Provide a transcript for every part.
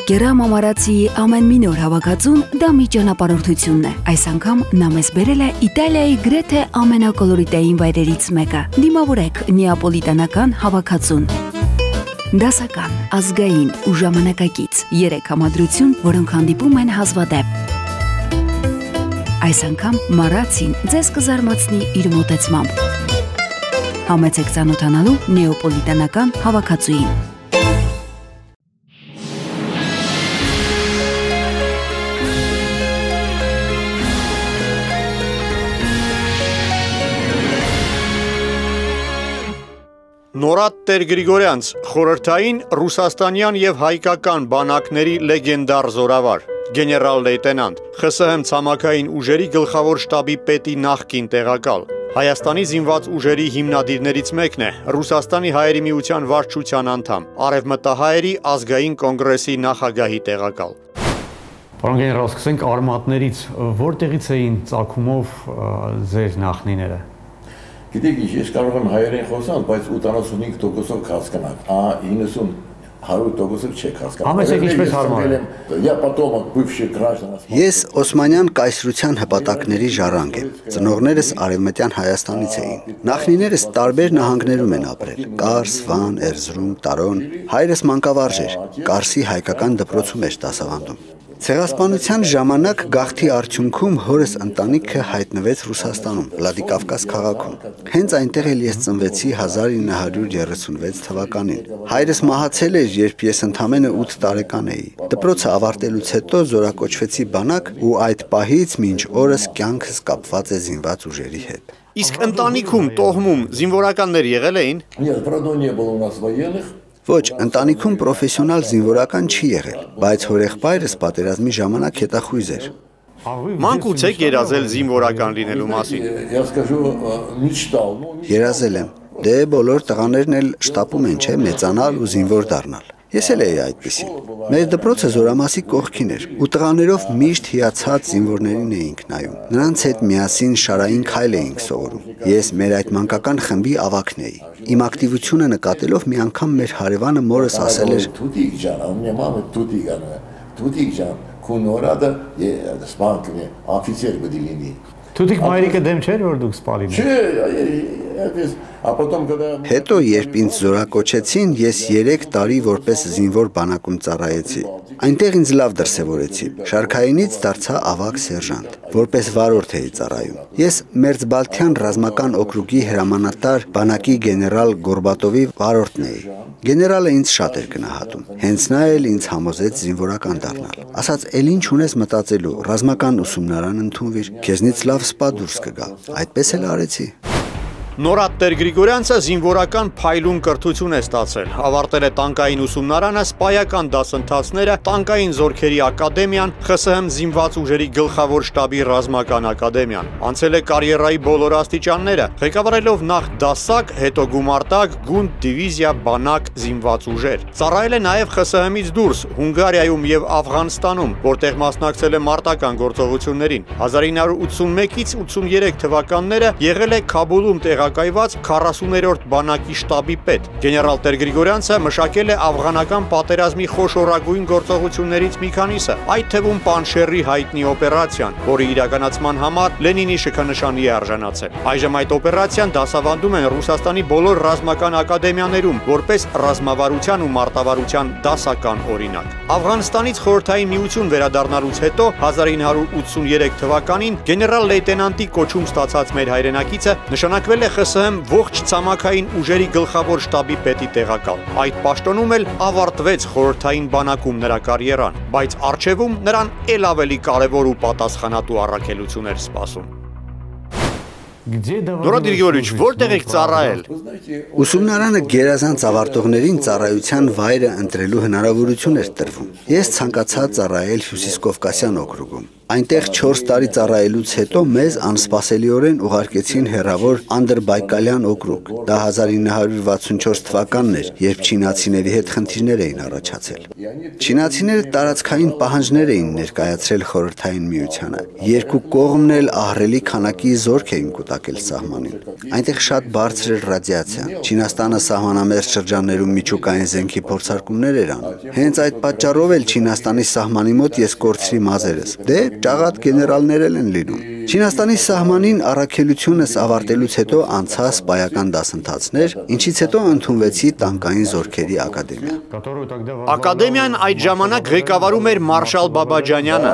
Գերամ ամարացիի ամեն մի նոր հավաքածուն դա մի ճանապարհորդությունն է։ Այս անգամ նա մեզ բերել է Իտալիայի գրեթե ամենակոլորիտային վայրերից մեկը։ Դիմավորեք նեապոլիտանական հավաքածուն։ Դասական, ազգային ու ժամանակակից 3 համադրություն, որոնք հանդիպում են հազվադեպ։ Այս անգամ Մարացին ձեզ կզարմացնի իր մոտեցմամբ։ Համեցեք ծանոթանալու նեապոլիտանական հավաքածուին։ Նորատ Տեր Գրիգորյանց խորհրդային ռուսաստանյան եւ հայկական բանակների լեգենդար զորավար, գեներալ լեյտենանտ, ԽՍՀՄ ցամաքային ուժերի գլխավոր շտաբի պետի նախկին տեղակալ, Հայաստանի զինված ուժերի հիմնադիրներից մեկն է, Ռուսաստանի հայերի միության վարչության անդամ, Արևմտահայերի ազգային կոնգրեսի նախագահի տեղակալ։ Պարոն գեներալ, սկսենք արմատներից, որտեղից էին ծագումով ձեր նախնիները։ Գիտեք ինչ, ես կարող եմ հայերեն խոսալ, բայց 85% հասկանալ, 90-100% չեք հասկանալ։ Համեցեք ինչպես հարմար է։ Ես Օսմանյան կայսրության հպատակների ժառանգ եմ։ Ծնողներս Արևմտյան Հայաստանից էին։ Նախնիներս տարբեր նահանգներում են ապրել՝ Կարս, Վան, Էրզրում, Տարոն։ Հայրս մանկավարժ էր, Կարսի հայկական դպրոցում էր դասավանդում։ Ցեղասպանության ժամանակ գաղթի արդյունքում հորս ընտանիքը հայտնվեց Ռուսաստանում, Վլադիկավկազ քաղաքում։ Հենց այնտեղ էլ ես ծնվեցի 1936 թվականին։ Հայրս մահացել էր, երբ ես ընդամենը 8 տարեկան էի։ Դպրոցը ավարտելուց հետո զորակոչվեցի բանակ ու այդ պահից մինչ օրս կյանքս կապված է զինված ուժերի հետ։ Իսկ ընտանիքում, տոհմում զինվորականներ եղել էին։ Ոչ, ընտանիքում պրոֆեսիոնալ զինվորական չի եղել, բայց հորեղբայրս պատերազմի ժամանակ հետախույզ էր։ Մանկուց եք երազել զինվորական լինելու մասին։ Երազել եմ։ Դե բոլոր տղաներն էլ շտապում են, չէ, մեծանալ ու զինվոր դառնալ։ Ես էլ էի այդպիսին։ Մեր դպրոցը Զորամասի կողքին էր, ու տղաներով միշտ հիացած զինվորներին էինք նայում։ Նրանց հետ միասին շարային քայլ էինք սովորում։ Ես մեր այդ մանկական խմբի ավագն էի։ Իմ ակտիվությունը նկատելով մի անգամ մեր հարևանը մորս ասել էր. «Թութիկ ջան, քո նորադը սպանքն է, աֆիցեր պետք է լինի»։ Թութիկ մայրիկը դեմ չէր, որ դուք սպալին եք։ Հետո, երբ ինձ զորակոչեցին, ես 3 տարի որպես զինվոր բանակում ծառայեցի։ Այնտեղ ինձ լավ դրսևորեցի։ Շարքայինից դարձա ավագ սերժանտ, որպես վարորդ էի ծառայում։ Ես Մերձբալթյան ռազմական օկրուգի հրամանատար բանակի գեներալ Գորբատովի վարորդն էի։ Գեներալը ինձ շատ էր գնահատում։ Հենց նա էլ ինձ համոզեց զինվորական դառնալ։ Ասաց, «Էլ ինչ ունես մտածելու, ռազմական ուսումնարան ընդունվիր, քեզնից լավ սպա դուրս կգա»։ Այդպես էլ արեցի։ Նորատ Տեր Գրիգորյանցը զինվորական փայլուն կրթություն է ստացել, ավարտել է տանկային ուսումնարանը, սպայական դասընթացները, տանկային զորքերի ակադեմիան, ԽՍՀՄ զինված ուժերի գլխավոր շտաբի ռազմական ակադեմիան, անցել է կարիերայի բոլոր աստիճանները, ղեկավարելով նախ դասակ, հետո գումարտակ, գունդ, դիվիզիա, բանակ, զինված ուժեր։ Ծառայել է նաև ԽՍՀՄ-ից դուրս, Հունգարիայում եւ Աֆղանստանում, որտեղ մասնակցել է մարտական գործողություններին։ 1981-ից 83 թվականները եղել է Քաբուլում տեղակայված 40-րդ բանակի շտաբի պետ։ Գեներալ Տեր Գրիգորյանցը մշակել է աֆղանական պատերազմի խոշորագույն գործողություններից մի քանիսը, այդ թվում Պանշերի հայտնի օպերացիան, որի իրականացման համար Լենինի շքանշանի է արժանացել։ Այժմ այդ օպերացիան դասավանդում են Ռուսաստանի բոլոր ռազմական ակադեմիաներում, որպես ռազմավարության ու մարտավարության դասական օրինակ։ Աֆղանստանից խորհրդային միություն վերադառնալուց հետո 1983 թվականին գեներալ լեյտենանտի կոչում ստացած մեր հայրենակիցը նշանակվել է ԽՍՀՄ ողջ ցամաքային ուժերի գլխավոր շտաբի պետի տեղակալ։ Այդ պաշտոնում էլ ավարտվեց խորհրդային բանակում նրա կարիերան, բայց առջևում նրան էլ ավելի կարևոր ու պատասխանատու առաքելություն էր սպասում։ Նորատ Գրիգորիչ, որտեղ եք ծառայել։ Ուսումնարանը գերազանց ավարտողներին ծառայության վայրը ընտրելու հնարավորություն էր տրվում։ Ես ցանկացա ծառայել Հյուսիսկովկասյան օկրուգում։ Այնտեղ 4 տարի ծառայելուց հետո մեզ անսպասելիորեն ուղարկեցին հեռավոր Անդրբայկալյան օկրուգ։ Դա 1964 թվականն էր, երբ չինացիների հետ խնդիրներ էին առաջացել։ Չինացիները տարածքային պահանջներ էին ներկայացրել խորհրդային միությանը։ Երկու կողմն էլ ահռելի քանակի զորք էին կուտակել։ վտակել սահմանին։ Այնտեղ շատ բարձր էր ռադիացիան։ Չինաստանը սահմանամերձ շրջաններում միջուկային զենքի փորձարկումներ էր անում։ Հենց այդ պատճառով էլ Չինաստանի սահմանի մոտ ես կորցրի մազերս։ Դե ճաղատ գեներալներ են լինում։ Չինաստանի սահմանին առաքելությունս ավարտելուց հետո անցա սպայական դասընթացներ, ինչից հետո ընդունվեցի տանկային զորքերի ակադեմիա։ Ակադեմիան այդ ժամանակ ղեկավարում էր Մարշալ Բաբաջանյանը։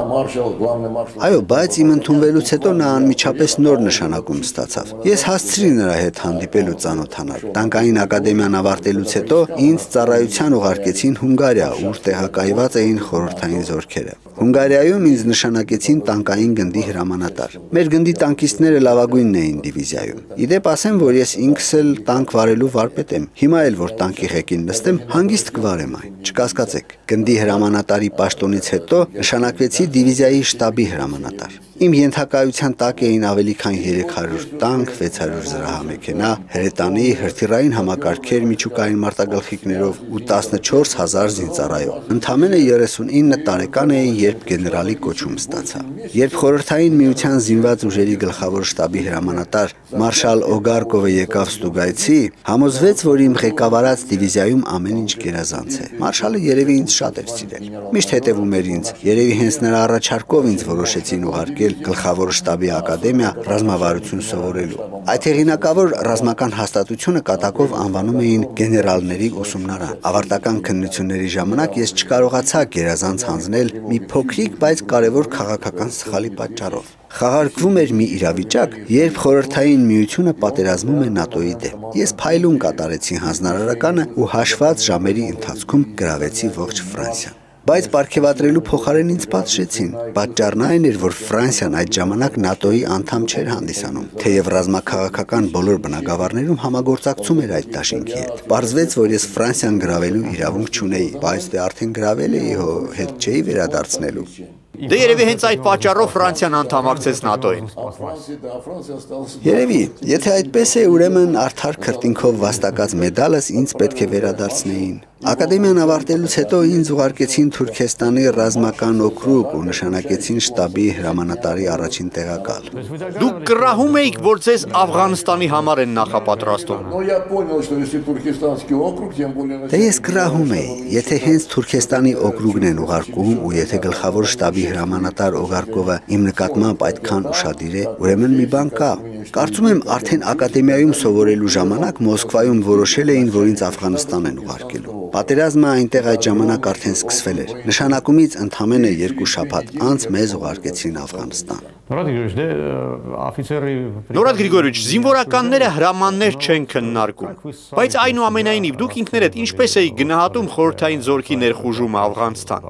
Այո, բայց իմ ընդունվելուց հետո նա անմիջապես նոր նշանակում ստացավ։ Ես հասցրի նրա հետ հանդիպել ու ծանոթանալ։ Տանկային ակադեմիան ավարտելուց հետո ինձ ծառայության ուղարկեցին Հունգարիա, ուր տեղակայված էին խորհրդային զորքերը։ Հունգարիայում ինձ նշանակեցին տանկային գնդի հրամանատար։ Մեր գնդի տանկիստները լավագույնն էին դիվիզիայում։ Իդեպ ասեմ, որ ես ինքս էլ տանկ վարելու վարպետ եմ։ Հիմա էլ որ տանկի ղեկին նստեմ, հանգիստ կվարեմ այն։ Չկասկածեք։ Գնդի հրամանատարի պաշտոնից հետո նշանակվեցի դիվիզիայի շտաբի հրամանատար։ Իմ ենթակայության տակ էին ավելի քան 300 տանկ, 600 զրահամեքենա, հրետանի, հրթիռային համակարգեր միջուկային մարտագլխիկներով ու 14000 զինծառայող։ Ընդամենը 39 տարեկան էի, երբ գեներալի կոչում ստացա։ Երբ խորհրդային միության զինված ուժերի գլխավոր շտաբի հրամանատար մարշալ Օգարկովը եկավ Ստուգայցի, համոզվեց, որ իմ ղեկավարած դիվիզիայում ամեն ինչ գերազանց է։ Մարշալը երևի ինձ շատ էր սիրել։ Միշտ հետևում էր ինձ։ Երևի հենց նրա առաջարկով ինձ որոշեցին ուղարկել գլխավոր շտաբի ակադեմիա ռազմավարություն սովորելու։ Այդ հեղինակավոր ռազմական հաստատությունը կատակով անվանում էին գեներալների ուսումնարան։ Ավարտական քննությունների ժամանակ ես չկարողացա գերազանց հանձնել մի փոքրիկ, բայց կարևոր քաղաքական սխալի պատճառով։ Խաղարկվում էր մի իրավիճակ, երբ խորհրդային միությունը պատերազմում է ՆԱՏՕ-ի դեմ։ Ես փայլուն կատարեցի հանձնարարականը ու հաշված ժամերի ընթացքում գրավեցի ողջ Ֆրանսիան։ Բայց պարգևատրելու փոխարեն ինձ պատժեցին։ Պատճառն այն էր, որ Ֆրանսիան այդ ժամանակ ՆԱՏՕ-ի անդամ չէր հանդիսանում, թեև ռազմաքաղաքական բոլոր բնագավառներում համագործակցում էր այդ դաշինքի հետ։ Պարզվեց, որ ես Ֆրանսիան գրավելու իրավունք չունեի, բայց դե արդեն գրավել էի, հետ չէի վերադարձնելու։ Դե երևի հենց այդ պատճառով Ֆրանսիան անդամակցեց ՆԱՏՕ-ին։ Երևի, եթե այդպես է, ուրեմն արդար քրտինքով վաստակած մեդալս ինձ պետք է վերադարձնեին։ Ակադեմիան ավարտելուց հետո ինձ ուղարկեցին Թուրքեստանի ռազմական օկրուգ ու նշանակեցին շտաբի հրամանատարի առաջին տեղակալ։ Դուք կռահում էիք, որ ձեզ Աֆղանստանի համար են նախապատրաստում։ Դե ես կռահում էի, եթե հենց Թուրքեստանի օկրուգն են ուղարկում ու եթե գլխավոր շտաբի հրամանատար Օգարկովը իմ նկատմամբ այդքան ուշադիր է, ուրեմն մի բան կա։ Կարծում եմ արդեն ակադեմիայում սովորելու ժամանակ Մոսկվայում որոշել էին, որ ինձ Աֆղանստան են ուղարկելու։ Պատերազմը այնտեղ այդ ժամանակ արդեն սկսվել էր։ Նշանակումից ընդամենը 2 շաբաթ անց մեզ ուղարկեցին Աֆղանստան։ Նորադ Գրիգորիչ, զինվորականները հրամաններ չեն քննարկում, բայց այնուամենայնիվ դուք ինքներդ ինչպես էիք գնահատում խորհրդային զորքի ներխուժումը Աֆղանստան։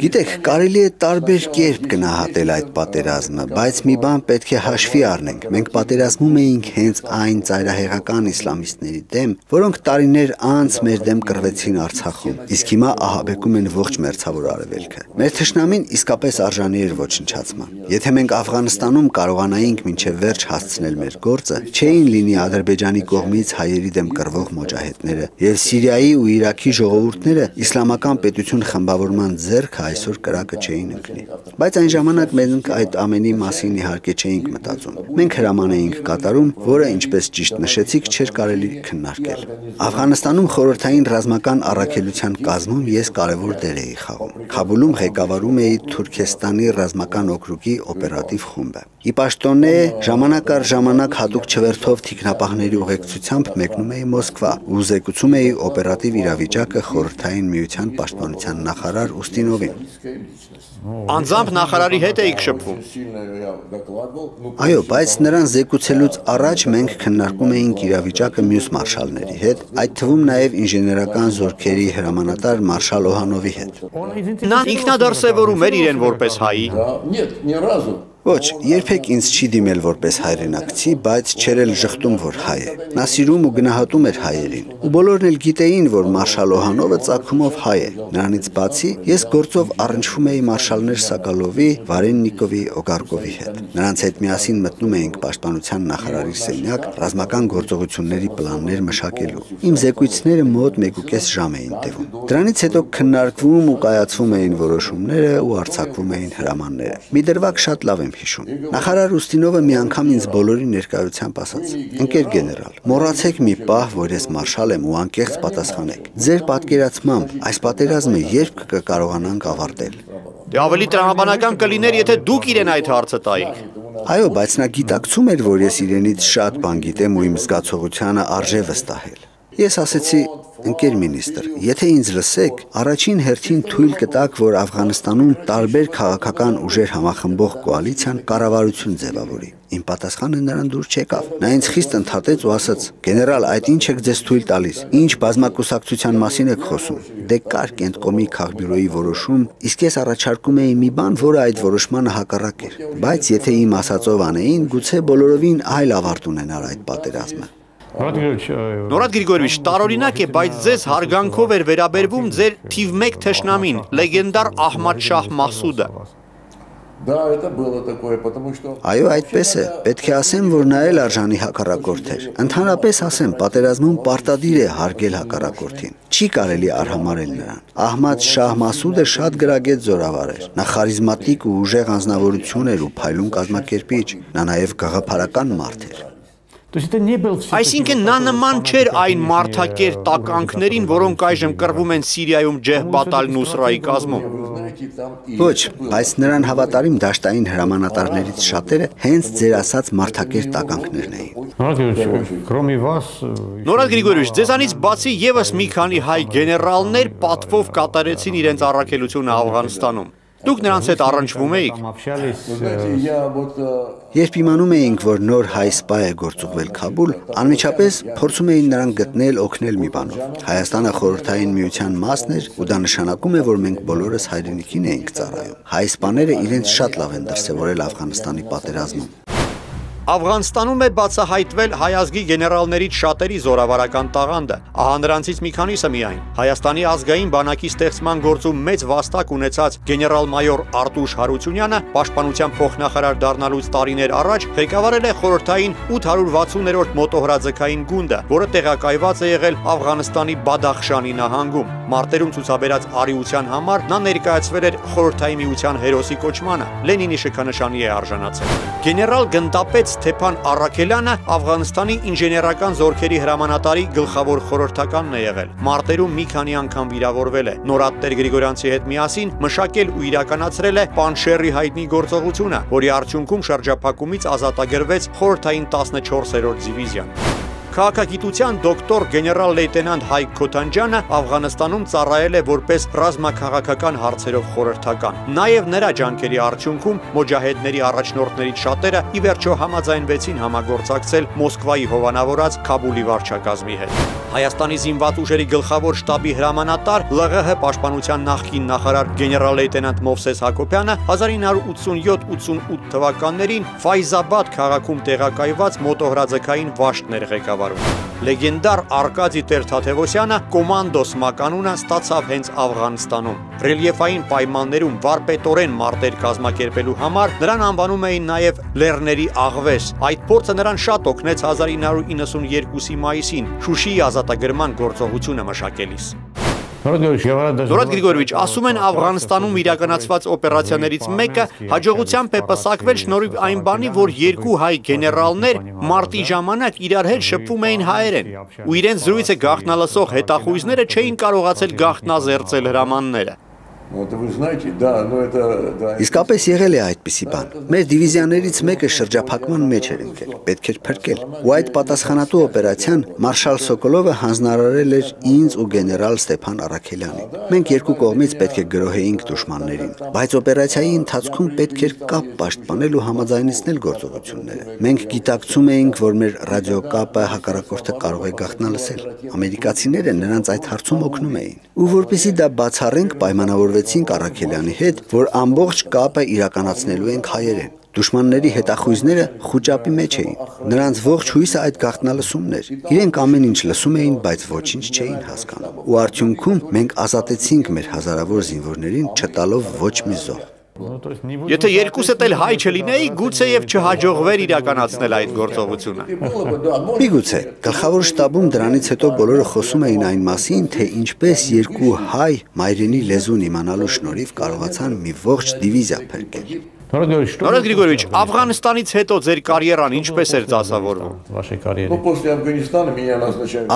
Գիտեք, կարելի է տարբեր կերպ գնահատել այդ պատերազմը, բայց մի բան պետք է հաշվի առնենք։ Մենք պատերազմում էինք հենց այն ծայրահեղական իսլամիստների դեմ, որոնք տարիներ անց մեր դեմ կռվեցին Արցախում, իսկ հիմա ահաբեկում են ողջ մերձավոր Արևելքը։ Մեր թշնամին իսկապես արժանի էր ոչնչացման։ Եթե մենք Աֆղանստանում կարողանայինք մինչև վերջ հասցնել մեր գործը, չէին լինի Ադրբեջանի կողմից հայերի դեմ կռվող մոջահեդները, եւ Սիրիայի ու Իրաքի ժողովուրդները իսլամական պետություն խմբավորման ձեռքը այսօր կրակը չէին ընկնի։ Բայց այն ժամանակ մենք այդ ամենի մասին իհարկե չէինք մտածում։ Մենք հրաման էինք կատարում, որը, ինչպես ճիշտ նշեցիք, չէր կարելի քննարկել։ Աֆղանստանում խորհրդային ռազմական առաքելության կազմում ես կարևոր դեր էի խաղում։ Քաբուլում ղեկավարում էի Թուրքեստանի ռազմական օկրուգի օպերատիվ խումբը։ Ի պաշտոնե ժամանակ առ ժամանակ հատուկ չվերթով թիկնապահների ուղեկցությամբ մեկնում էի Մոսկվա ու զեկուցում էի օպերատիվ իրավիճակը խորհրդային միության պաշտպանության նախարար Ուստինովին։ Անձամբ նախարարի հետ էիք շփվում։ Այո, բայց նրան զեկուցելուց առաջ մենք քննարկում էինք իրավիճակը մյուս մարշալների հետ, այդ թվում նաև ինժեներական զորքերի հրամանատար մարշալ Օհանովի հետ։ Նա ինքնադարսևորում էր իրեն որպես հայի։ Ոչ, երբեք ինձ չի դիմել որպես հայրենակցի, բայց չէր էլ ժխտում, որ հայ է։ Նա սիրում ու գնահատում էր հայերին։ Ու բոլորն էլ գիտեին, որ մարշալ Օհանովը ծագումով հայ է։ Նրանից բացի ես գործով առնչվում էի մարշալներ Սակալովի, Վարեննիկովի, Օգարկովի հետ։ Նրանց հետ միասին մտնում էինք պաշտպանության նախարարի սենյակ ռազմական գործողությունների պլաններ մշակելու։ Իմ զեկույցները մոտ 1.5 ժամ էին տևում։ Դրանից հետո քննարկվում ու կայացվում էին որոշումները ու արձակվում էին հրամանները։ Մի դրվագ շատ լավ եմ եմ հիշում։ Նախարար Ուստինովը մի անգամ ինձ բոլորի ներկայությամբ ասաց. «Ընկեր գեներալ, մոռացեք մի պահ, որ ես մարշալ եմ ու անկեղծ պատասխանեք։ Ձեր պատկերացմամբ այս պատերազմը երբ կկարողանանք ավարտել»։ Դե ավելի տրամաբանական կլիներ, եթե դուք իրեն այդ հարցը տայիք։ Այո, բայց նա գիտակցում էր, որ ես իրենից շատ բան գիտեմ ու իմ զգացողությանը արժե վստահել։ Ես ասեցի. «Ընկեր մինիստր, եթե ինձ լսեք, առաջին հերթին թույլ կտաք, որ Աֆղանստանում տարբեր քաղաքական ուժեր համախմբող կոալիցիան կառավարություն ձևավորի»։ Իմ պատասխանը նրան դուր չեկավ։ Նա ինձ խիստ ընդհատեց ու ասաց. «Գեներալ, այդ ինչ եք ձեզ թույլ տալիս։ Ինչ բազմակուսակցության մասին եք խոսում։ Դե կար Կենտկոմի քաղբյուրոյի որոշում, իսկ ես առաջարկում էի մի բան, որը այդ որոշմանը հակառակ էր։ Բայց եթե իմ ասածով անեին, գուցե բոլորովին այլ ավարտ ունենար այդ պատերազմը»։ Նորադ Գրիգորիևիչ, տարօրինակ է, բայց ձեզ հարգանքով էր վերաբերվում ձեր թիվ 1 թշնամին, լեգենդար Ահմադ Շահ Մասուդը։ Այո, այդպես է։ Պետք է ասեմ, որ նա էլ արժանի հակառակորդ էր։ Ընդհանրապես ասեմ, պատերազմում պարտադիր է հարգել հակառակորդին։ Չի կարելի արհամարել նրան։ Ահմադ Շահ Մասուդը շատ գրագետ զորավար էր։ Նա խարիզմատիկ ու ուժեղ անձնավորություն էր ու փայլուն կազմակերպիչ։ Նա նաև գաղափարական մարդ էր։ Այսինքն նա նման չէր այն մարդակեր տականքներին, որոնք այժմ կռվում են Սիրիայում Ջեհբաթ ալ-Նուսրայի կազմում։ Ոչ, բայց նրան հավատարիմ դաշտային հրամանատարներից շատերը հենց ձեր ասած մարդակեր տականքներն էին։ Նորադ Գրիգորիևիչ, ձեզանից բացի եւս մի քանի հայ գեներալներ պատվով կատարեցին իրենց առաքելությունը Աֆղանստանում։ Դուք նրանց հետ առնչվում էիք։ Երբ իմանում էինք, որ նոր հայ սպա է գործուղվել Քաբուլ, անմիջապես փորձում էին նրան գտնել, օգնել մի բանով։ Հայաստանը խորհրդային միության մասն էր, ու դա նշանակում է, որ մենք բոլորս հայրենիքին էինք ծառայում։ Հայ սպաները իրենց շատ լավ են դրսևորել Աֆղանստանի պատերազմում։ Աֆղանստանում է բացահայտվել հայ ազգի գեներալներից շատերի զորավարական տաղանդը, ահա նրանցից մի քանիսը միայն։ Հայաստանի ազգային բանակի ստեղծման գործում մեծ վաստակ ունեցած գեներալ-մայոր Արտուշ Հարությունյանը պաշտպանության փոխնախարար դառնալուց տարիներ առաջ ղեկավարել է խորհրդային 860-րդ մոտոհրաձգային գունդը, որը տեղակայված է եղել Աֆղանստանի Բադախշանի նահանգում։ Մարտերում ցուցաբերած արիության համար նա ներկայացվել էր խորհրդային միության հերոսի կոչմանը, Լենինի շքանշանի է արժանացել։ Գեներալ գնդապետ Ստեփան Առաքելյանը Աֆղանստանի ինժեներական զորքերի հրամանատարի գլխավոր խորհրդականն է եղել։ Մարտերում մի քանի անգամ վիրավորվել է։ Նորադ Տեր-Գրիգորյանցի հետ միասին մշակել ու իրականացրել է Պանշերի հայտնի գործողությունը, որի արդյունքում շրջափակումից ազատագրվեց խորհրդային 14-րդ դիվիզիան։ Քաղաքագիտության դոկտոր գեներալ լեյտենանտ Հայկ Քոթանջյանը Աֆղանստանում ծառայել է որպես ռազմաքաղաքական հարցերով խորհրդական։ Նաև նրա ջանքերի արդյունքում մոջահեդների առաջնորդներից շատերը ի վերջո համաձայնվեցին համագործակցել Մոսկվայի հովանավորած Քաբուլի վարչակազմի հետ։ Հայաստանի զինված ուժերի գլխավոր շտաբի հրամանատար ԼՂՀ պաշտպանության նախկին նախարար գեներալ լեյտենանտ Մովսես Հակոբյանը 1987-88 թվականներին Ֆայզաբադ քաղաքում տեղակայված մոտոհրաձգային վաշտներ ղեկավարում։ Լեգենդար Արկադի Տեր-Թադևոսյանը կոմանդոս մականունը ստացավ հենց Աֆղանստանում։ Ռելիեֆային պայմաններում վարպետորեն մարտեր կազմակերպելու համար նրան անվանում էին նաև Լեռների աղվես։ Այդ փորձը նրան շատ օգնեց 1992-ի մայիսին Շուշիի ազատագրման գործողությունը մշակելիս։ Նորադ Գրիգորիևիչ, ասում են Աֆղանստանում իրականացված օպերացիաներից մեկը հաջողությամբ է պսակվել շնորհիվ այն բանի, որ երկու հայ գեներալներ մարտի ժամանակ իրար հետ շփվում էին հայերեն, ու իրենց զրույցը գաղտնալսող հետախույզները չէին կարողացել գաղտնազերծել հրամանները։ Իսկապես եղել է այդպիսի բան։ Մեր դիվիզիաներից մեկը շրջափակման մեջ էր ընկել, պետք էր փրկել։ Ու այդ պատասխանատու օպերացիան մարշալ Սոկոլովը հանձնարարել էր ինձ ու գեներալ Ստեփան Առաքելյանին։ Մենք երկու կողմից պետք է գրոհեինք դժմաններին, բայց օպերացիայի ընթացքում պետք էր կապ պաշտպանել ու համաձայնեցնել գործողությունները։ Մենք գիտակցում էինք, որ մեր ռադիոկապը հակառակորդը կարող է գաղտնալսել։ Ամերիկացիները նրանց այդ հարցում օգնում էին։ Ու որպեսզի դա բացառենք, պայմանավորվեցինք Առաքելյանի հետ, որ ամբողջ կապը իրականացնելու ենք հայերեն։ Դուշմանների հետախույզները խուճապի մեջ էին։ Նրանց ողջ հույսը այդ գաղտնալսումն էր։ Իրենք ամեն ինչ լսում էին, բայց ոչինչ չէին հասկանում։ Ու արդյունքում մենք ազատեցինք մեր հազարավոր զինվորներին, չտալով ոչ մի զոհ։ Եթե երկուսդ էլ հայ չլինեի, գուցե եւ չհաջողվեր իրականացնել այդ գործողությունը։ Միգուցե, գլխավոր շտաբում դրանից հետո բոլորը խոսում էին այն մասին, թե ինչպես երկու հայ մայրենի լեզուն իմանալու շնորհիվ կարողացան մի ողջ դիվիզիա փրկել։ Նորեկ Գրիգորիչ, Աֆղանստանից հետո ձեր կարիերան ինչպես էր դասավորվում։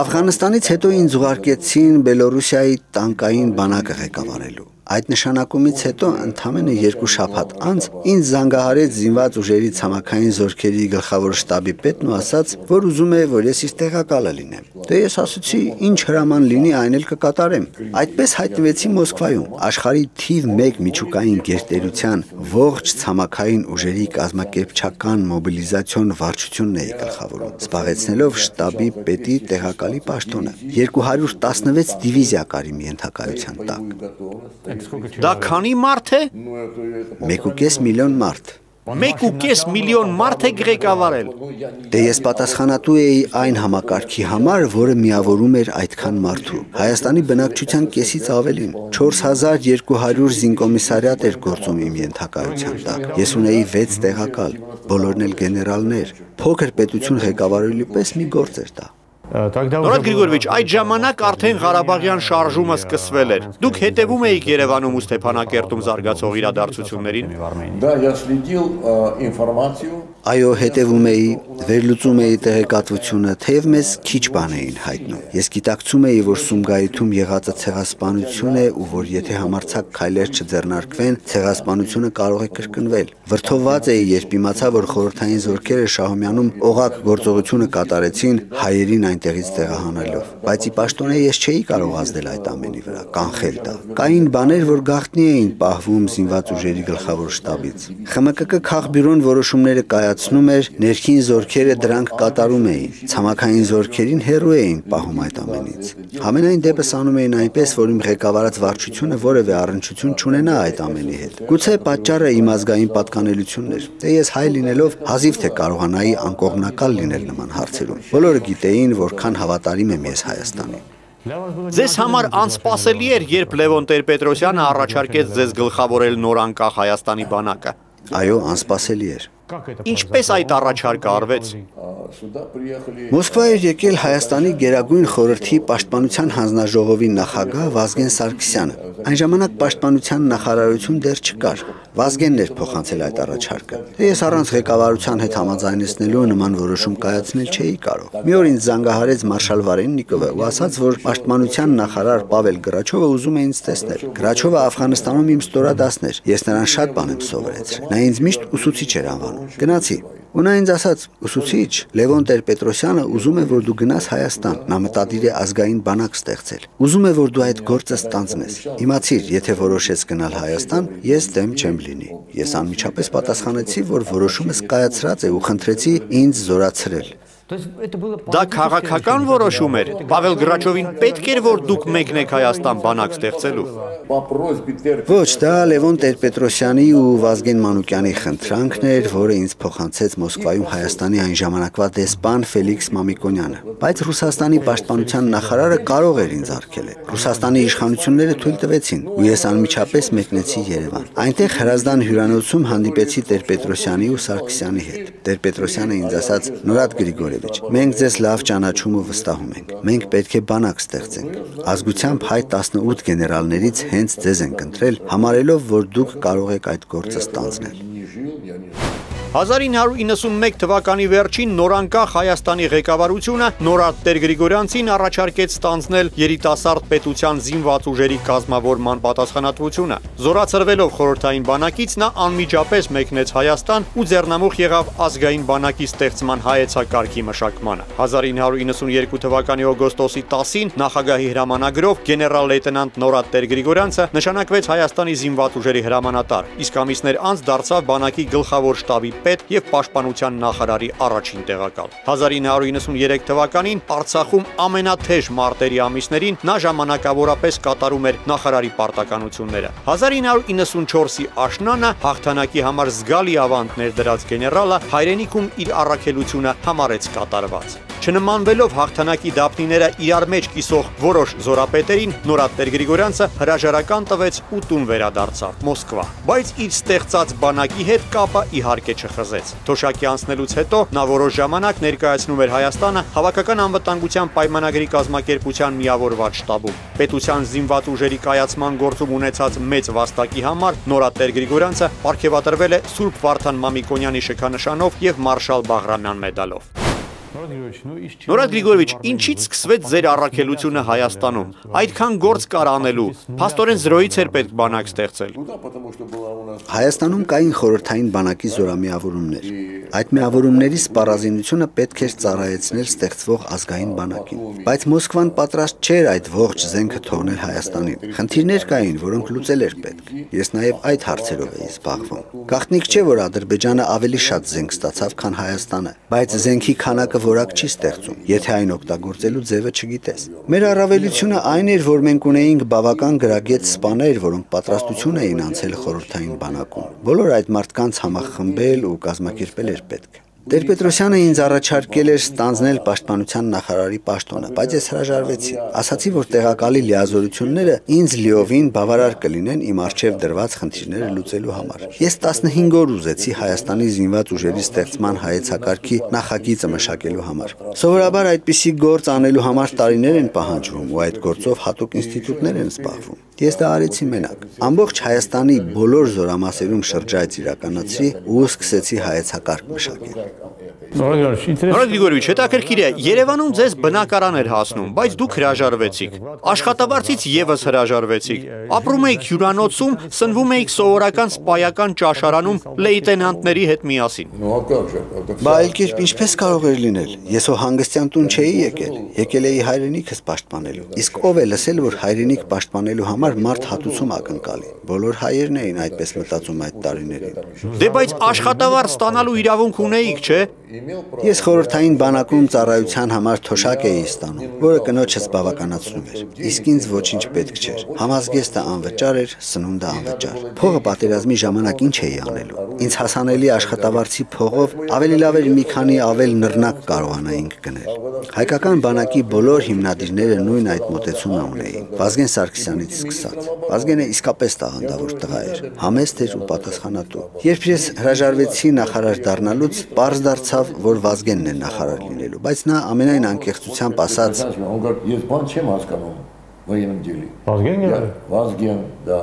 Աֆղանստանից հետո ինձ ուղարկեցին Բելոռուսիայի տանկային բանակը ղեկավարելու։ Այդ նշանակումից հետո ընդամենը 2 շաբաթ անց ինձ զանգահարեց զինված ուժերի ցամաքային զորքերի գլխավոր շտաբի պետն ու ասաց, որ ուզում է, որ ես իր տեղակալը լինեմ։ Դե ես ասացի, ինչ հրաման լինի, այն էլ կկատարեմ։ Այդպես հայտնվեցի Մոսկվայում, աշխարհի թիվ 1 միջուկային գերտերության ողջ ցամաքային ուժերի կազմակերպչական մոբիլիզացիոն վարչությունն էի գլխավորում, զբաղեցնելով շտաբի պետի տեղակալի պաշտոնը։ 216 դիվիզիա կար իմ ենթակայության տակ։ Դա քանի մարդ է։ 1.5 միլիոն մարդ։ 1.5 միլիոն մարդ է ղեկավարել։ Դե ես պատասխանատու էի այն համակարգի համար, որը միավորում էր այդքան մարդու։ Հայաստանի բնակչության կեսից ավելին, 4200 զինկոմիսարիատ էր գործում իմ ենթակայության տակ։ Ես ունեի 6 տեղակալ, բոլորն էլ գեներալներ։ Փոքր պետություն ղեկավարելու պես մի գործ էր դա։ Նորեկ Գրիգորիչ, այդ ժամանակ արդեն Ղարաբաղյան շարժումը սկսվել էր։ Դուք հետևում էիք Երևանում ու Ստեփանակերտում զարգացող իրադարձություններին։ Այո, հետևում էի, վերլուծում էի տեղեկատվությունը, թեև մեզ քիչ բան էին հայտնում։ Ես գիտակցում էի, որ Սումգայիթում եղածը ցեղասպանություն է ու որ եթե համարձակ քայլեր չձեռնարկվեն, ցեղասպանությունը կարող է կրկնվել։ Վրդովված էի, երբ իմացա, որ խորհրդային զորքերը Շահումյանում օղակ գործողությունը կատարեցին հայերին այնտեղից տեղահանելով։ Բայց ի պաշտոնե ես չէի կարող ազդել այդ ամենի վրա, կանխել դա։ Կային բաներ, որ գաղտնի էին պահվում զինված ուժերի գլխավոր շտաբից։ ԽՄԿԿ քաղբյուրոն որոշումները կայացնում էր, ներքին զորքերը դրանք կատարում էին։ Ցամաքային զորքերին հեռու էին պահում այդ ամենից։ Համենայն դեպս անում էին այնպես, որ իմ ղեկավարած վարչությունը որևէ առնչություն չունենա այդ ամենի հետ։ Գուցե պատճառը իմ ազգային պատկանելությունն էր։ Դե ես հայ լինելով հազիվ թե կարողանայի անկողմնակալ լինել նման հարցերում։ Բոլորը գիտեին, որքան հավատարիմ եմ ես Հայաստանին։ Ձեզ համար անսպասելի էր, երբ Լևոն Տեր-Պետրոսյանը առաջարկեց ձեզ գլխավորել նորանկախ Հայաստանի բանակը։ Այո, անսպասելի էր։ Ինչպես այդ առաջարկը արվեց։ Մոսկվա էր եկել Հայաստանի Գերագույն խորհրդի պաշտպանության հանձնաժողովի նախագահ Վազգեն Սարգսյանը։ Այն ժամանակ պաշտպանության նախարարություն դեռ չկար։ Վազգենն էր փոխանցել այդ առաջարկը։ Ես առանց ղեկավարության հետ համաձայնեցնելու նման որոշում կայացնել չէի կարող։ Մի օր ինձ զանգահարեց մարշալ Վարեննիկովը ու ասաց, որ պաշտպանության նախարար Պավել Գրաչովը ուզում է ինձ տեսնել։ Գրաչովը Աֆղանստանում իմ ստորադասն էր։ Ես նրան շատ բան եմ սովորեցրել։ Նա ինձ միշտ ուսուցիչ էր անվանում։ Գնացի։ Ու նա ինձ ասաց. «Ուսուցիչ, Լևոն Տեր-Պետրոսյանը ուզում է, որ դու գնաս Հայաստան, նա մտադիր է ազգային բանակ ստեղծել։ Ուզում է, որ դու այդ գործը ստանձնես։ Իմացիր, եթե որոշես գնալ Հայաստան, ես դեմ չեմ լինի»։ Ես անմիջապես պատասխանեցի, որ որոշումս կայացրած է ու խնդրեցի ինձ զորացրել։ Դա քաղաքական որոշում էր։ Պավել Գրաչովին պետք էր, որ դուք մեկնեք Հայաստան բանակ ստեղծելու։ Ոչ, դա Լևոն Տեր-Պետրոսյանի ու Վազգեն Մանուկյանի խնդրանքն էր, որը ինձ փոխանցեց Մոսկվայում Հայաստանի այն ժամանակվա դեսպան Ֆելիքս Մամիկոնյանը։ Բայց Ռուսաստանի պաշտպանության նախարարը կարող էր ինձ արգելել։ Ռուսաստանի իշխանությունները թույլ տվեցին, ու ես անմիջապես մեկնեցի Երևան։ Այնտեղ Հրազդան հյուրանոցում հանդիպեցի Տեր-Պետրոսյանի ու Սարգսյանի հետ։ Տեր-Պետրոսյանը ինձ ասաց. «Նորատ Գրիգորիևիչ, մենք ձեզ լավ ճանաչում ու վստահում ենք։ Մենք պետք է բանակ ստեղծենք։ Ազգությամբ հայ 18 գեներալներից հենց ձեզ ենք ընտրել, համարելով, որ դուք կարող եք այդ գործը ստանձնել»։ 1991 թվականի վերջին նորանկախ Հայաստանի ղեկավարությունը Նորատ Տեր-Գրիգորյանցին առաջարկեց ստանձնել երիտասարդ պետության զինված ուժերի կազմավորման պատասխանատվությունը։ Զորացրվելով խորհրդային բանակից նա անմիջապես մեկնեց Հայաստան ու ձեռնամուխ եղավ ազգային բանակի ստեղծման հայեցակարգի մշակմանը։ 1992 թվականի օգոստոսի 10-ին նախագահի հրամանագրով գեներալ-լեյտենանտ Նորատ Տեր-Գրիգորյանցը նշանակվեց Հայաստանի զինված ուժերի հրամանատար, իսկ ամիսներ անց դարձավ բանակի գլխավոր շտաբի պետ եւ պաշտպանության նախարարի առաջին տեղակալ։ 1993 թվականին Արցախում ամենաթեժ մարտերի ամիսներին նա ժամանակավորապես կատարում էր նախարարի պարտականությունները։ 1994-ի աշնանը հաղթանակի համար զգալի ավանդ ներդրած գեներալը հայրենիքում իր առաքելությունը համարեց կատարված։ Չնմանվելով հաղթանակի դափնիները իրար մեջ կիսող որոշ զորապետերին, Նորատտեր Գրիգորյանցը հրաժարական տվեց ու տուն վերադարձավ Մոսկվա, բայց իր ստեղծած բանակի հետ կապը իհարկե չխզեց։ Թոշակի անցնելուց հետո նա որոշ ժամանակ ներկայացնում էր Հայաստանը Հավաքական անվտանգության պայմանագրի կազմակերպության միավորված շտաբում։ Պետության զինված ուժերի կայացման գործում ունեցած մեծ վաստակի համար Նորատտեր Գրիգորյանցը պարգևատրվել է Սուրբ Վարդան Մամիկոնյանի շքանշանով եւ Մարշալ Բաղրամյան մեդալով։ Նորատ Գրիգորովիչ, ինչից սկսվեց ձեր առաքելությունը Հայաստանում։ Այդքան գործ կար անելու, փաստորեն զրոյից էր պետք բանակ ստեղծել։ Հայաստանում կային խորհրդային բանակի զորամիավորումներ։ Այդ միավորումների սպառազինությունը պետք էր ծառայեցնել ստեղծվող ազգային բանակին։ Բայց Մոսկվան պատրաստ չէր այդ ողջ զենքը թողնել Հայաստանին։ Խնդիրներ կային, որոնք լուծել էր պետք։ Ես նաև այդ հարցերով էի զբաղվում։ Գաղտնիք չէ, որ Ադրբեջանը ավելի շատ զենք ստացավ, քան Հայաստանը, բայց զենքի քանակը որակ չի ստեղծում, եթե այն օգտագործելու ձևը չգիտես։ Մեր առավելությունը այն էր, որ մենք ունեինք բավական գրագետ սպաներ, որոնք պատրաստություն էին անցել խորհրդային բանակում։ Բոլոր այդ մարդկանց համախմբել ու կազմակերպել էր պետք։ Տեր-Պետրոսյանը ինձ առաջարկել էր ստանձնել պաշտպանության նախարարի պաշտոնը, բայց ես հրաժարվեցի։ Ասացի, որ տեղակալի լիազորությունները ինձ լիովին բավարար կլինեն իմ առջև դրված խնդիրները լուծելու համար։ Ես 15 օր ուզեցի Հայաստանի զինված ուժերի ստեղծման հայեցակարգի նախագիծը մշակելու համար։ Սովորաբար այդպիսի գործ անելու համար տարիներ են պահանջվում ու այդ գործով հատուկ ինստիտուտներ են զբաղվում։ Ես դա արեցի մենակ։ Ամբողջ Հայաստանի բոլոր զորամասերում շրջայց իրականացրի ու սկսեցի հայեցակարգ մշակել։ Նորատ Գրիգորովիչ, հետաքրքիր է, Երևանում ձեզ բնակարան էր հասնում, բայց դուք հրաժարվեցիք։ Աշխատավարձից եւս հրաժարվեցիք։ Ապրում էիք հյուրանոցում, սնվում էիք սովորական սպայական ճաշարանում լեյտենանտների հետ միասին։ Բա այլ կերպ ինչպես կարող էր լինել։ Ես հո հանգստյան տուն չէի եկել։ Եկել էի հայրենիքս պաշտպանելու։ Իսկ ով է լսել, որ հայրենիք պաշտպանելու համար մարդ հատուցում ակնկալի։ Բոլոր հայերն էին այդպես մտածում այդ տարիներին։ Դե բայց աշխատավարձ ստանալու իրավունք ունեիք, չէ՞։ Ես խորհրդային բանակում ծառայության համար թոշակ էի ստանում, որը կնոջս բավականացնում էր։ Իսկ ինձ ոչինչ պետք չէր։ Համազգեստը անվճար էր, սնունդը անվճար։ Փողը պատերազմի ժամանակ ինչ էի անելու։ Ինձ հասանելի աշխատավարձի փողով ավելի լավ էր մի քանի ավել նռնակ կարողանայինք գնել։ Հայկական բանակի բոլոր հիմնադիրները նույն այդ մոտեցումը ունեին։ Վազգեն Սարգսյանից սկսած։ Վազգենը իսկապես տաղանդավոր տղա էր, համեստ էր ու պատասխանատու։ Երբ ես հրաժարվեցի նախարար դառնալուց, պարզ դարձավ, որ Վազգենն է նախարար լինելու, բայց նա ամենայն անկեղծությամբ ասաց. Ես բան չեմ հասկանում военном деле. Վազգեն, դա,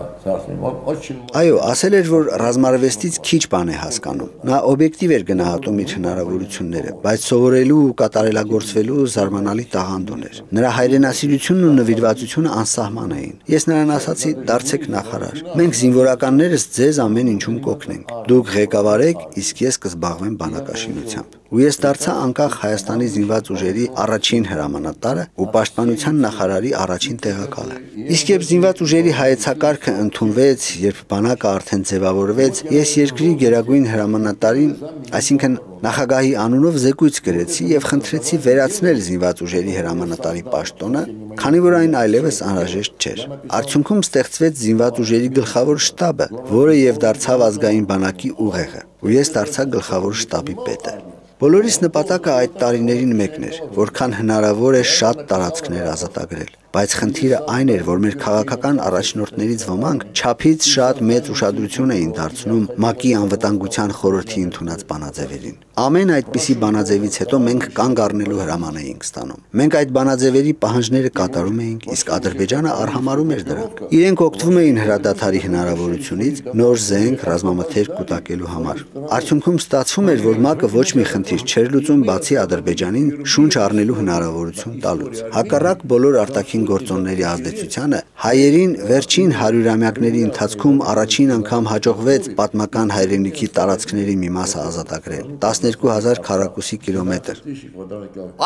Այո, ասել էր, որ ռազմարվեստից քիչ բան է հասկանում։ Նա օբյեկտիվ էր գնահատում իր հնարավորությունները, բայց սովորելու ու կատարելագործվելու զարմանալի տաղանդ ուներ։ Նրա հայրենասիրությունն ու նվիրվածությունը անսահման էին։ Ես նրան ասացի՝ դարձեք նախարար։ Մենք զինվորականներս ձեզ ամեն ինչում կօգնենք։ Դուք ղեկավարեք, իսկ ես կզբաղվեմ բանակաշինությամբ։ Ու ես դարձա անկախ Հայաստանի զինված ուժերի առաջին հրամանատարը ու պաշտպանության նախարարի առաջին տեղակալը։ Իսկ երբ զինված ուժերի հայեցակարգը ընդունվեց, երբ բանակը արդեն ձևավորվեց, ես երկրի գերագույն հրամանատարին, այսինքն նախագահի անունով զեկույց գրեցի եւ խնդրեցի վերացնել զինված ուժերի հրամանատարի պաշտոնը, քանի որ այն այլևս անհրաժեշտ չէր։ Արդյունքում ստեղծվեց զինված ուժերի գլխավոր շտաբը, որը եւ դարձավ ազգային բանակի ուղեղը, ու ես դարձա գլխավոր շտաբի պետը։ Բոլորիս նպատակը այդ տարիներին մեկն էր, որքան հնարավոր է շատ տարածքներ ազատագրել։ Բայց խնդիրը այն էր, որ մեր քաղաքական առաջնորդներից ոմանք չափից շատ մեծ ուշադրություն էին դարձնում ՄԱԿ-ի անվտանգության խորհրդի ընդունած բանաձևերին։ Ամեն այդպիսի բանաձևից հետո մենք կանգ առնելու հրաման էինք ստանում։ Մենք այդ բանաձևերի պահանջները կատարում էինք, իսկ Ադրբեջանը արհամարհում էր դրանք։ Իրենք օգտվում էին հրադադարի հնարավորությունից նոր զենք, ռազմամթերք կուտակելու համար։ Արդյունքում ստացվում էր, որ ՄԱԿ-ը ոչ մի խնդիր չէր լուծում, բացի Ադրբեջանին շունչ առնելու հնարավորություն տալուց։ Հակառակ բոլոր արտաքին գործոնների ազդեցությանը հայերին վերջին 100-ամյակների ընթացքում առաջին անգամ հաջողվեց պատմական հայրենիքի տարածքների մի մասը ազատագրել 12000 քառակուսի կիլոմետր։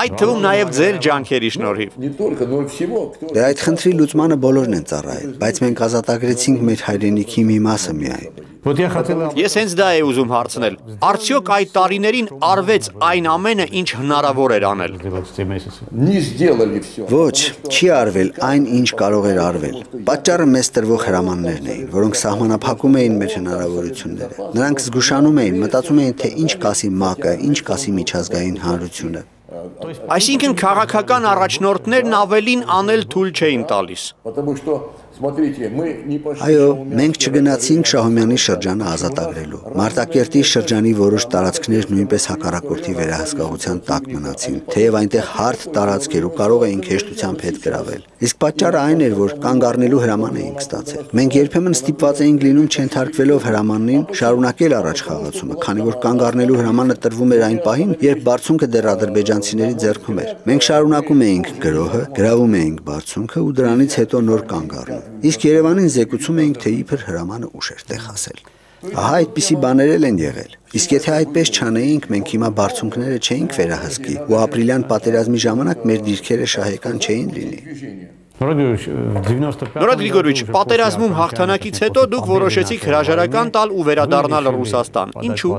Այդ թվում նաև ձեր ջանքերի շնորհիվ։ Դե այդ խնդրի լուծմանը բոլորն են ծառայել, բայց մենք ազատագրեցինք մեր հայրենիքի մի մասը միայն։ Ես հենց դա էի ուզում հարցնել։ Արդյոք այդ տարիներին արվեց այն ամենը, ինչ հնարավոր էր անել։ Ոչ, չի արվել այն, ինչ կարող էր արվել։ Պատճառը մեզ տրվող հրամաններն էին, որոնք սահմանափակում էին մեր հնարավորությունները։ Նրանք զգուշանում էին, մտածում էին, թե ինչ կասի ՄԱԿ-ը, ինչ կասի միջազգային հանրությունը։ Այսինքն քաղաքական առաջնորդներն ավելին անել թույլ չէին տալիս։ Այո, մենք չգնացինք Շահումյանի շրջանը ազատագրելու։ Մարտակերտի շրջանի որոշ տարածքներ նույնպես հակառակորդի վերահսկողության տակ մնացին, թեև այնտեղ հարթ տարածք էր ու կարող էինք հեշտությամբ հետ գրավել։ Իսկ պատճառը այն էր, որ կանգ առնելու հրաման էինք ստացել։ Մենք երբեմն ստիպված էինք լինում չենթարկվելով հրամանին շարունակել առաջ խաղացումը, քանի որ կանգ առնելու հրամանը տրվում էր այն պահին, երբ բարձունքը դեռ ադրբեջանցիների ձեռքում էր։ Մենք շարունակում էինք գրոհը, գրավում էինք բարձունքը ու դրանից հետո նոր կանգ առնում։ Իսկ Երևանին զեկուցում էինք, թե իբր հրամանը ուշ էր տեղ հասել։ Ահա այդպիսի բաներ են եղել։ Իսկ եթե այդպես չանեինք, մենք հիմա բարձունքները չէինք վերահսկի ու ապրիլյան պատերազմի ժամանակ մեր դիրքերը շահեկան չէին լինի։ Նորադ Գրիգորովիչ, պատերազմում հաղթանակից հետո դուք որոշեցիք հրաժարական տալ ու վերադառնալ Ռուսաստան։ Ինչու՞։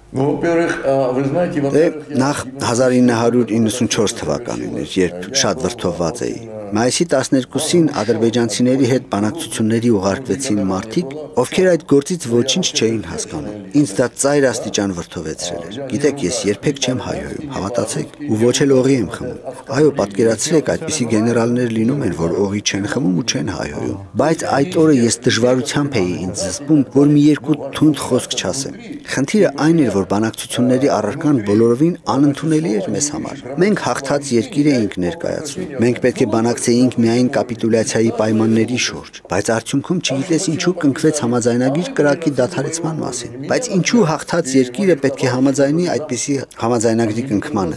Նախ 1994 թվականին էր, երբ շատ վրդովված էի։ Մայիսի 12-ին ադրբեջանցիների հետ բանակցությունների ուղարկվեցին մարդիկ, ովքեր այդ գործից ոչինչ չէին հասկանում։ Ինձ դա ծայր աստիճան վրդովեցրել էր։ Գիտեք, ես երբեք չեմ հայհոյում, հավատացեք, ու ոչ էլ օղի եմ խմում։ Այո, պատկերացրեք, այդպիսի գեներալներ լինում են, որ օղի չեն խմում ու չեն հայհոյում։ Բայց այդ օրը ես դժվարությամբ էի ինձ զսպում, որ մի երկու թունդ խոսք չասեմ։ Խնդիրը այն էր, որ բանակցությունների առարկան բոլորովին անընդունելի էր մեզ համար։ Մենք հաղթած երկիր էինք ներկայացնում։ Մենք պետք է բանակցեինք միայն կապիտուլյացիայի պայմանների շուրջ, բայց արդյունքում չգիտես ինչու կնքվեց համաձայնագիր կրակի դադարեցման մասին։ Բայց ինչու հաղթած երկիրը պետք է համաձայնի այդպիսի համաձայնագրի կնքմանը։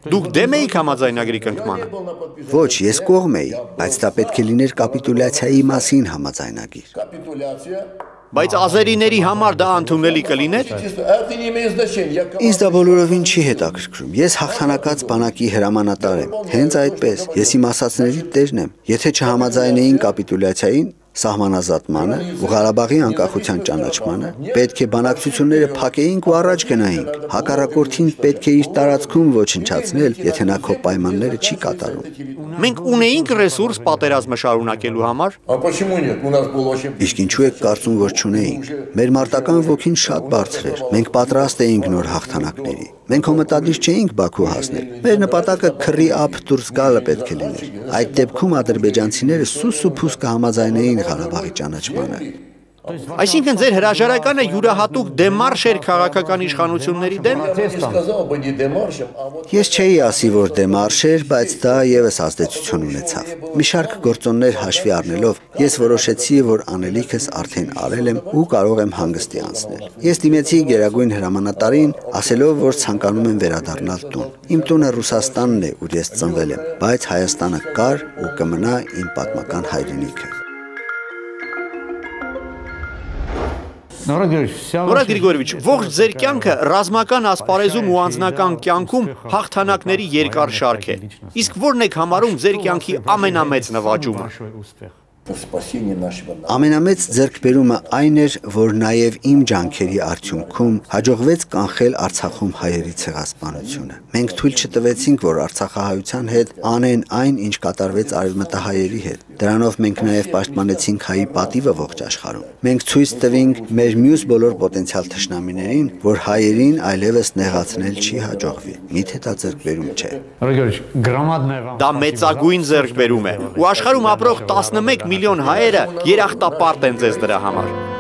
Դուք դեմ էիք համաձայնագրի կնքմանը։ Ոչ, ես կողմ էի, բայց դա պետք է լիներ կապիտուլյացիայի մասին համաձայնագիր։ Բայց ազերիների համար դա ընդունելի կլիներ։ Ինձ դա բոլորովին չի հետաքրքրում։ Ես հաղթանակած բանակի հրամանատար եմ։ Հենց այդպես, ես իմ ասածների տերն եմ։ Եթե չհամաձայնեին կապիտուլյացիային, սահմանազատմանը ու Ղարաբաղի անկախության ճանաչմանը, պետք է բանակցությունները փակեինք ու առաջ գնայինք։ Հակառակորդին պետք է իր տարածքում ոչնչացնել, եթե նա քո պայմանները չի կատարում։ Մենք ունեինք ռեսուրս պատերազմը շարունակելու համար։ Իսկ ինչու եք կարծում, որ չունեինք։ Մեր մարտական ոգին շատ բարձր էր։ Մենք պատրաստ էինք նոր հաղթանակների։ Մենք հոմտադիր չէինք Բաքու հասնել։ Մեր նպատակը քրի ափ դուրս գալը պետք է լիներ։ Այդ դեպքում ադրբեջանցիները սուս ու փուս կհամաձայնեին Ղարաբաղի ճանաչմանը։ Այսինքն ձեր հրաժարականը յուրահատուկ դեմարշ էր քաղաքական իշխանությունների դեմ։ Ես չէի ասի, որ դեմարշ էր, բայց դա եւս ազդեցություն ունեցավ։ Մի շարք գործոններ հաշվի առնելով, ես որոշեցի, որ անելիքս արդեն արել եմ ու կարող եմ հանգստի անցնել։ Ես դիմեցի գերագույն հրամանատարին, ասելով, որ ցանկանում եմ վերադառնալ տուն։ Իմ տունը Ռուսաստանն է, ուր ես ծնվել եմ, բայց Հայաստանը կար ու կմնա իմ պատմական հայրենիքը։ Նորադ Գրիգորովիչ, ողջ ձեր կյանքը ռազմական ասպարեզում ու անձնական կյանքում հաղթանակների երկար շարք է։ Իսկ ո՞րն եք համարում ձեր կյանքի ամենամեծ նվաճումը։ Ամենամեծ ձեռքբերումը այն էր, որ նաև իմ ջանքերի արդյունքում հաջողվեց կանխել Արցախում հայերի ցեղասպանությունը։ Մենք թույլ չտվեցինք, որ արցախահայության հետ անեն այն, ինչ կատարվեց արևմտահայերի հետ։ Դրանով մենք նաև պաշտպանեցինք հայի պատիվը ողջ աշխարհում։ Մենք ցույց տվինք մեր մյուս բոլոր պոտենցիալ թշնամիներին, որ հայերին այլևս նեղացնել չի հաջողվի։ Միթե դա ձեռքբերում չէ։ Դա մեծագույն ձեռքբերում է, ու աշխարհում ապրող 11 միլիոն հայերը երախտապարտ են ձեզ դրա համար։